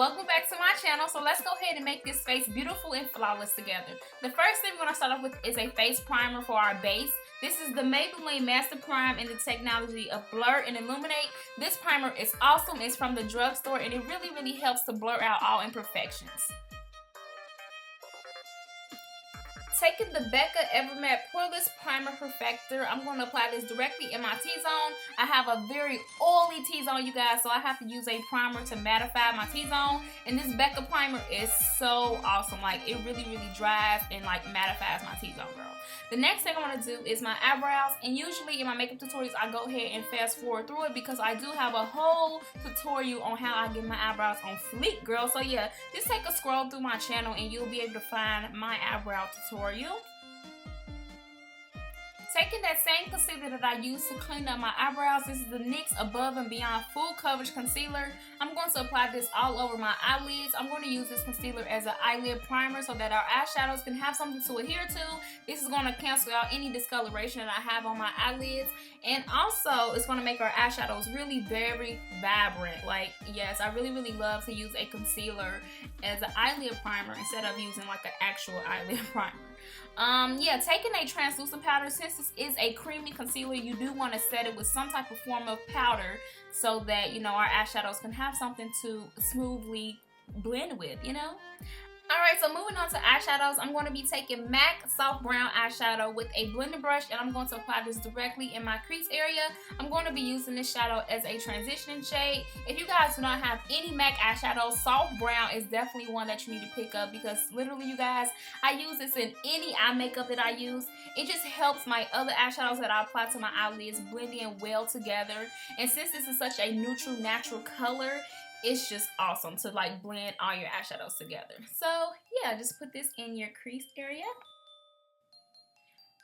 welcome back to my channel. So let's go ahead and make this face beautiful and flawless together. The first thing we're going to start off with is a face primer for our base. This is the Maybelline Master Prime in the technology of Blur and Illuminate. This primer is awesome. It's from the drugstore and it really helps to blur out all imperfections. Taking the Becca Evermatte Poreless Primer Perfector, I'm going to apply this directly in my T-zone. I have a very oily T-zone, you guys, so I have to use a primer to mattify my T-zone. And this Becca primer is so awesome. Like, it really dries and like mattifies my T-zone, girl. The next thing I want to do is my eyebrows, and usually in my makeup tutorials I go ahead and fast forward through it because I do have a whole tutorial on how I get my eyebrows on fleek, girl. So yeah, just take a scroll through my channel and you'll be able to find my eyebrow tutorial. Taking that same concealer that I used to clean up my eyebrows, this is the NYX Above and Beyond Full Coverage Concealer. I'm going to apply this all over my eyelids. I'm going to use this concealer as an eyelid primer so that our eyeshadows can have something to adhere to. This is going to cancel out any discoloration that I have on my eyelids. And also, it's going to make our eyeshadows really very vibrant. Like, yes, I really love to use a concealer as an eyelid primer instead of using like an actual eyelid primer. Yeah, taking a translucent powder, since this is a creamy concealer, you do want to set it with some type of form of powder so that, you know, our eyeshadows can have something to smoothly blend with, you know. Alright, so moving on to eyeshadows, I'm going to be taking MAC Soft Brown Eyeshadow with a blending brush, and I'm going to apply this directly in my crease area. I'm going to be using this shadow as a transitioning shade. If you guys do not have any MAC eyeshadow, Soft Brown is definitely one that you need to pick up because literally, you guys, I use this in any eye makeup that I use. It just helps my other eyeshadows that I apply to my eyelids blend in well together. And since this is such a neutral, natural color, it's just awesome to like blend all your eyeshadows together. So yeah, just put this in your crease area.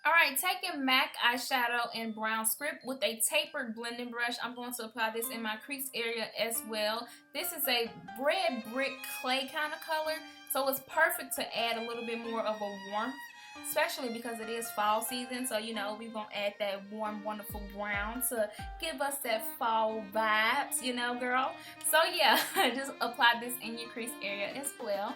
Alright, taking MAC eyeshadow in Brown Script with a tapered blending brush, I'm going to apply this in my crease area as well. This is a red brick clay kind of color, so it's perfect to add a little bit more of a warmth, especially because it is fall season. So, you know, we're going to add that warm, wonderful brown to give us that fall vibes, you know, girl. So, yeah, just apply this in your crease area as well.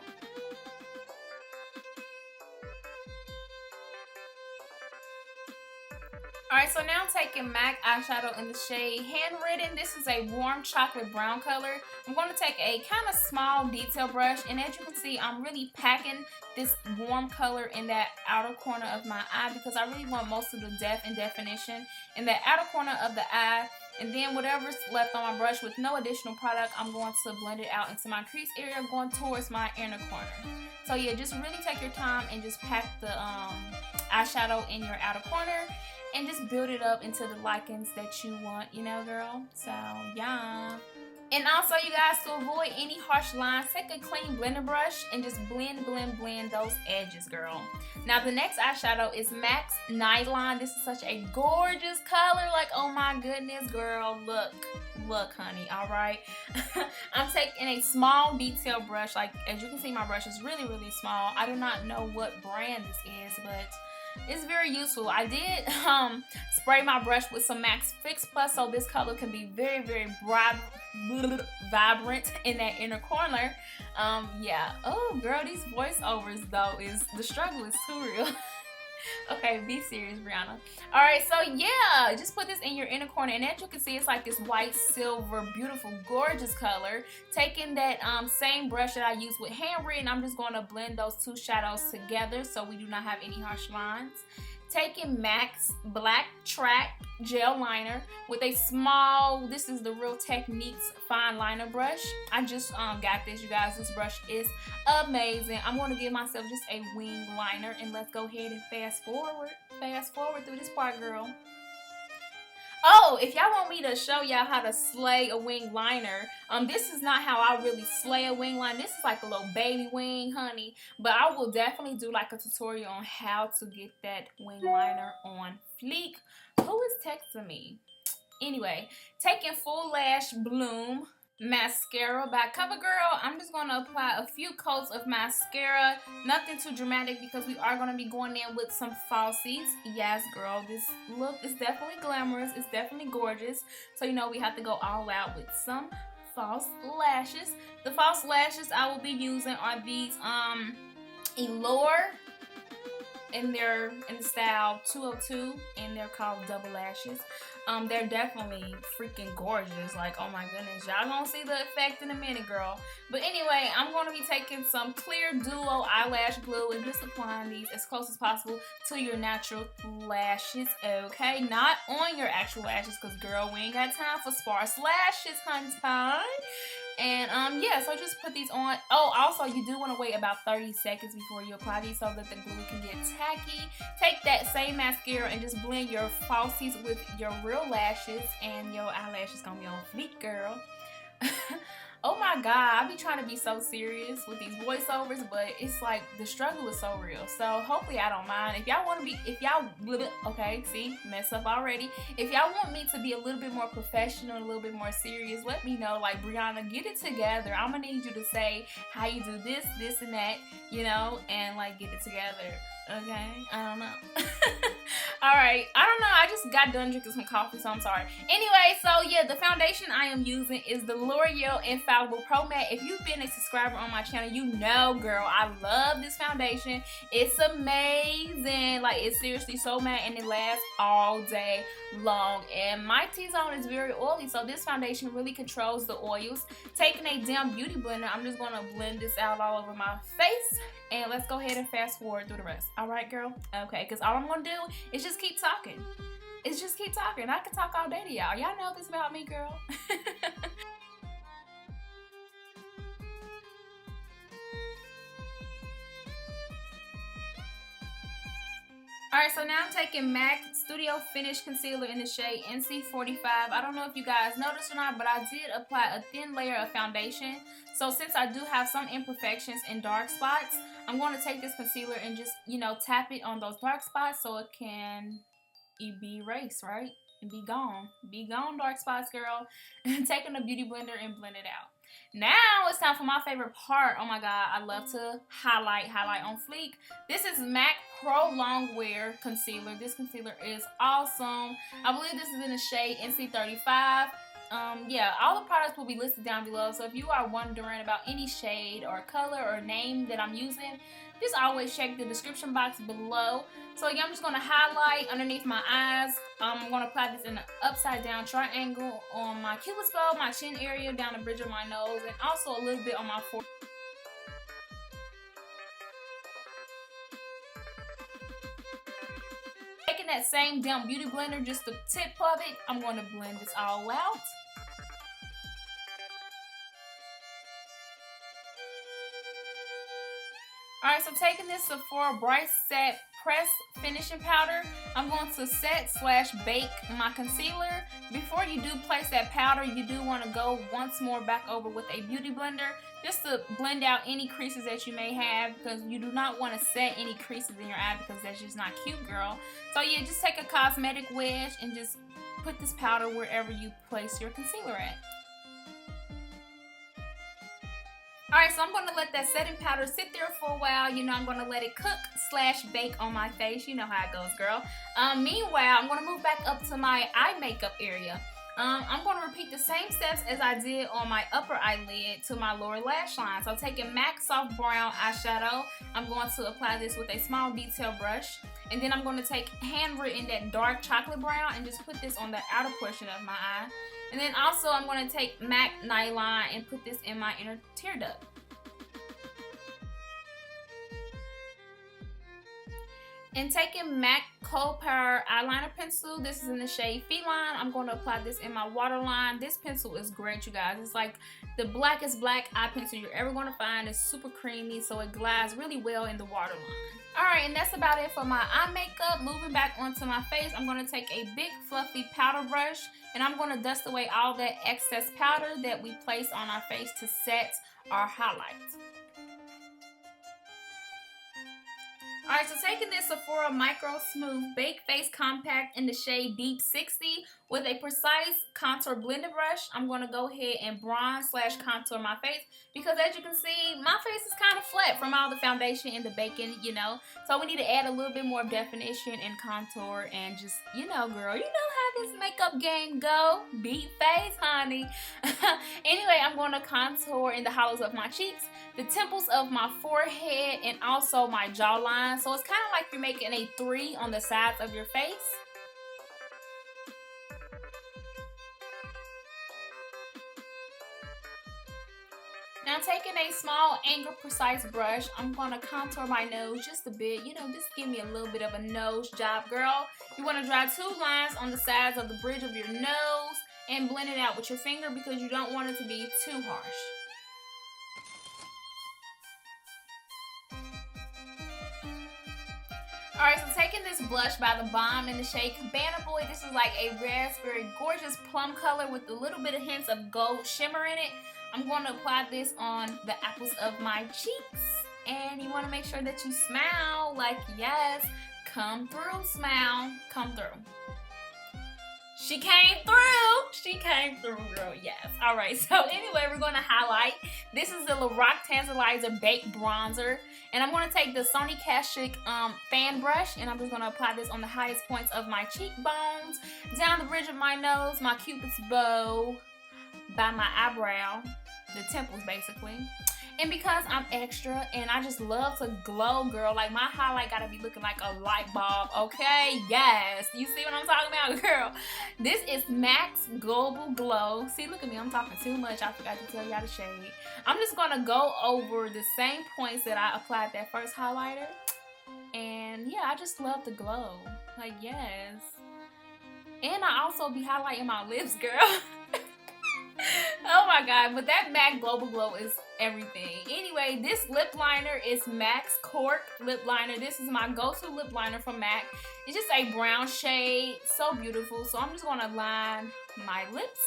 Alright, so now I'm taking MAC eyeshadow in the shade Handwritten. This is a warm chocolate brown color. I'm going to take a kind of small detail brush, and as you can see, I'm really packing this warm color in that outer corner of my eye because I really want most of the depth and definition in that outer corner of the eye. And then whatever's left on my brush with no additional product, I'm going to blend it out into my crease area going towards my inner corner. So yeah, just really take your time and just pack the eyeshadow in your outer corner and just build it up into the likings that you want, you know, girl. So yeah. And also, you guys, to avoid any harsh lines, take a clean blender brush and just blend those edges, girl. Now, the next eyeshadow is MAC's Nylon. This is such a gorgeous color. Like, oh my goodness, girl. Look, honey, all right? I'm taking a small detail brush. Like, as you can see, my brush is really small. I do not know what brand this is, but it's very useful. I did spray my brush with some MAC's Fix Plus so this color can be very vibrant in that inner corner. Yeah. Oh, girl, these voiceovers, though, the struggle is too real. Okay, be serious, Briana. Alright, so yeah, just put this in your inner corner, and as you can see, it's like this white, silver, beautiful, gorgeous color. Taking that same brush that I used with Handwritten, I'm just going to blend those two shadows together so we do not have any harsh lines. Taking MAC's Black Track Gel Liner with a small, this is the Real Techniques fine liner brush. I just got this, you guys. This brush is amazing. I'm going to give myself just a wing liner, and let's go ahead and fast forward through this part, girl. Oh, if y'all want me to show y'all how to slay a wing liner, this is not how I really slay a wing liner. This is like a little baby wing, honey. But I will definitely do like a tutorial on how to get that wing liner on fleek. Who is texting me? Anyway, taking Full Lash Bloom mascara by CoverGirl. I'm just going to apply a few coats of mascara. Nothing too dramatic because we are going to be going in with some falsies. Yes, girl, this look is definitely glamorous. It's definitely gorgeous. So, you know, we have to go all out with some false lashes. The false lashes I will be using are these Allure, and they're in the style 202, and they're called double lashes. They're definitely freaking gorgeous. Like, oh my goodness, y'all gonna see the effect in a minute, girl. But anyway, I'm gonna be taking some clear duo eyelash glue and just applying these as close as possible to your natural lashes, okay? Not on your actual lashes, because girl, we ain't got time for sparse lashes, honey. And yeah, so just put these on. Oh, also you do want to wait about 30 seconds before you apply these so that the glue can get tacky. Take that same mascara and just blend your falsies with your real lashes, and your eyelashes gonna be on fleek, girl. Oh my god, I be trying to be so serious with these voiceovers, but it's like the struggle is so real. So hopefully I don't mind. If y'all want to be, okay, see, mess up already. If y'all want me to be a little bit more professional, a little bit more serious, let me know. Like, Briana, get it together. I'm gonna need you to say how you do this, this, and that, you know, and like get it together. Okay, I don't know. Alright, I don't know, I just got done drinking some coffee, so I'm sorry. Anyway, so yeah, the foundation I am using is the L'Oreal Infallible Pro Matte. If you've been a subscriber on my channel, you know, girl, I love this foundation. It's amazing. Like, it's seriously so matte, and it lasts all day long. And my T-zone is very oily, so this foundation really controls the oils. Taking a damn beauty blender, I'm just gonna blend this out all over my face. And let's go ahead and fast forward through the rest. All right, girl? Okay, because all I'm going to do is just keep talking. It's just keep talking. I can talk all day to y'all. Y'all know this about me, girl. Alright, so now I'm taking MAC Studio Finish Concealer in the shade NC45. I don't know if you guys noticed or not, but I did apply a thin layer of foundation. So since I do have some imperfections and dark spots, I'm going to take this concealer and just, you know, tap it on those dark spots so it can be erased, right? And be gone. Be gone, dark spots, girl. Taking a beauty blender and blend it out. Now it's time for my favorite part. Oh my god, I love to highlight on fleek. This is MAC Prolong Wear Concealer. This concealer is awesome. I believe this is in the shade NC35. Yeah, all the products will be listed down below. So if you are wondering about any shade or color or name that I'm using, just always check the description box below. So yeah, I'm just going to highlight underneath my eyes. I'm going to apply this in an upside down triangle on my cupid's bow, my chin area, down the bridge of my nose, and also a little bit on my forehead. Taking that same damn beauty blender, just the tip of it, I'm going to blend this all out. Alright, so taking this Sephora Bright Set Press Finishing Powder, I'm going to set/bake my concealer. Before you do place that powder, you do want to go once more back over with a beauty blender just to blend out any creases that you may have, because you do not want to set any creases in your eye because that's just not cute, girl. So yeah, just take a cosmetic wedge and just put this powder wherever you place your concealer at. Alright, so I'm going to let that setting powder sit there for a while. You know, I'm going to let it cook/bake on my face. You know how it goes, girl. Meanwhile, I'm going to move back up to my eye makeup area. I'm going to repeat the same steps as I did on my upper eyelid to my lower lash line. So taking MAC Soft Brown eyeshadow, I'm going to apply this with a small detail brush. And then I'm going to take Handwritten, that dark chocolate brown, and just put this on the outer portion of my eye. And then also I'm going to take MAC Nightline and put this in my inner tear duct. And taking MAC Cold Power Eyeliner Pencil, this is in the shade Feline. I'm going to apply this in my waterline. This pencil is great, you guys. It's like the blackest black eye pencil you're ever going to find. It's super creamy, so it glides really well in the waterline. Alright, and that's about it for my eye makeup. Moving back onto my face, I'm going to take a big fluffy powder brush, and I'm going to dust away all that excess powder that we place on our face to set our highlights. Alright, so taking this Sephora MicroSmooth Bake Face Compact in the shade Deep 60 with a precise contour blender brush, I'm going to go ahead and bronze/contour my face, because as you can see, my face is kind of flat from all the foundation and the baking, you know. So we need to add a little bit more definition and contour and just, you know, girl, you know how this makeup makeup game go. Beat face, honey. Anyway, I'm going to contour in the hollows of my cheeks, the temples of my forehead, and also my jawline. So it's kind of like you're making a 3 on the sides of your face. Now taking a small angle precise brush, I'm going to contour my nose just a bit. You know, just give me a little bit of a nose job, girl. You want to draw 2 lines on the sides of the bridge of your nose and blend it out with your finger because you don't want it to be too harsh. Alright, so taking this blush by the Balm in the shade Cabana Boy. This is like a raspberry gorgeous plum color with a little bit of hints of gold shimmer in it. I'm going to apply this on the apples of my cheeks. And you want to make sure that you smile. Like, yes, come through, smile. Come through. She came through. She came through, girl. Yes. All right. So anyway, we're going to highlight. This is the Lorac Tantalizer Baked Bronzer. And I'm going to take the Sony Kashuk fan brush. And I'm just going to apply this on the highest points of my cheekbones. Down the bridge of my nose. My Cupid's bow. By my eyebrow. The temples, basically. And because I'm extra and I just love to glow, girl, like my highlight gotta be looking like a light bulb, okay? Yes. You see what I'm talking about, girl? This is MAC's Global Glow. See, look at me. I'm talking too much. I forgot to tell y'all the shade. I'm just gonna go over the same points that I applied that first highlighter. And yeah, I just love the glow. Like, yes. And I also be highlighting my lips, girl. Oh my god, but that MAC Global Glow is everything. Anyway, this lip liner is MAC's Cork lip liner. This is my go-to lip liner from MAC. It's just a brown shade, so beautiful. So I'm just going to line my lips.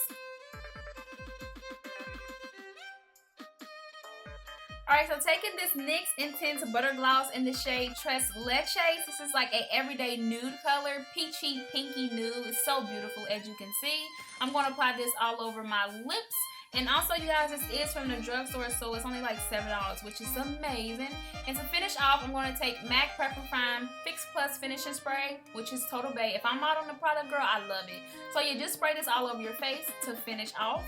Alright, so taking this NYX Intense Butter Gloss in the shade Tres Leches. This is like a everyday nude color, peachy, pinky nude. It's so beautiful, as you can see. I'm going to apply this all over my lips. And also, you guys, this is from the drugstore, so it's only like $7, which is amazing. And to finish off, I'm going to take MAC Prep Prime Fix Plus Finishing Spray, which is Total Bay. If I'm not on the product, girl, I love it. So you just spray this all over your face to finish off.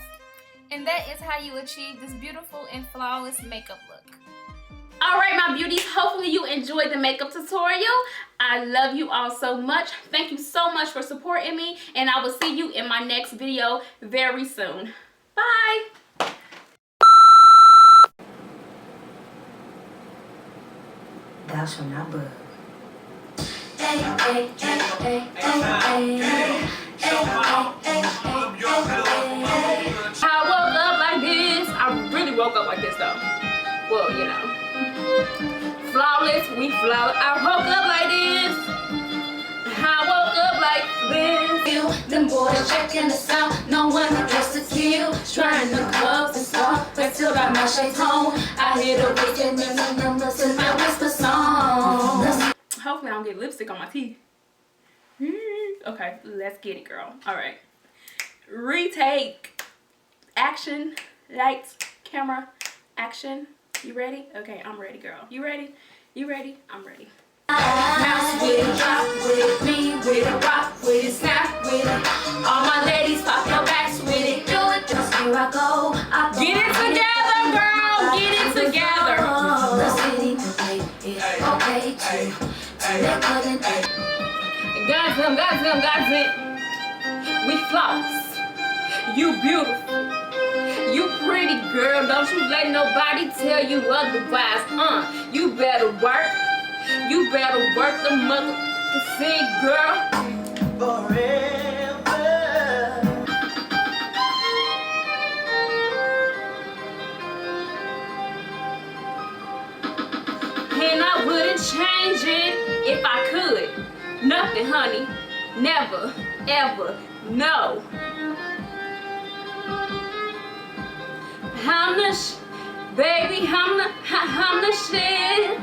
And that is how you achieve this beautiful and flawless makeup look. Alright, my beauties, hopefully you enjoyed the makeup tutorial. I love you all so much. Thank you so much for supporting me, and I will see you in my next video very soon. Bye! Thou shalt not bug. I woke up like this. I really woke up like this though. Well, you know. Flawless, we flawless. I woke up like this. I woke up like this. Them boys checking us out. No one just to kill. Trying to cuff and stuff. But still got my shades home. I hear the wicked numbers in my whisper song. Hopefully I don't get lipstick on my teeth. Okay, let's get it, girl. Alright. Retake. Action. Lights. Camera. Action. You ready? Okay, I'm ready, girl. You ready? You ready? I'm ready. Mouse with it, drop with it, me with it, rock with it, snap with it. All my ladies pop your backs with it. Do it, just here I go. Get it together, girl. Get it together. The city to play it, okay too. They couldn't take. Guys, we flawless. You beautiful. You pretty girl. Don't you let nobody tell you otherwise. You better work. You better work the motherfucking thing, girl. Forever. And I wouldn't change it if I could. Nothing, honey. Never, ever, no. I'm the baby, I'm the shit.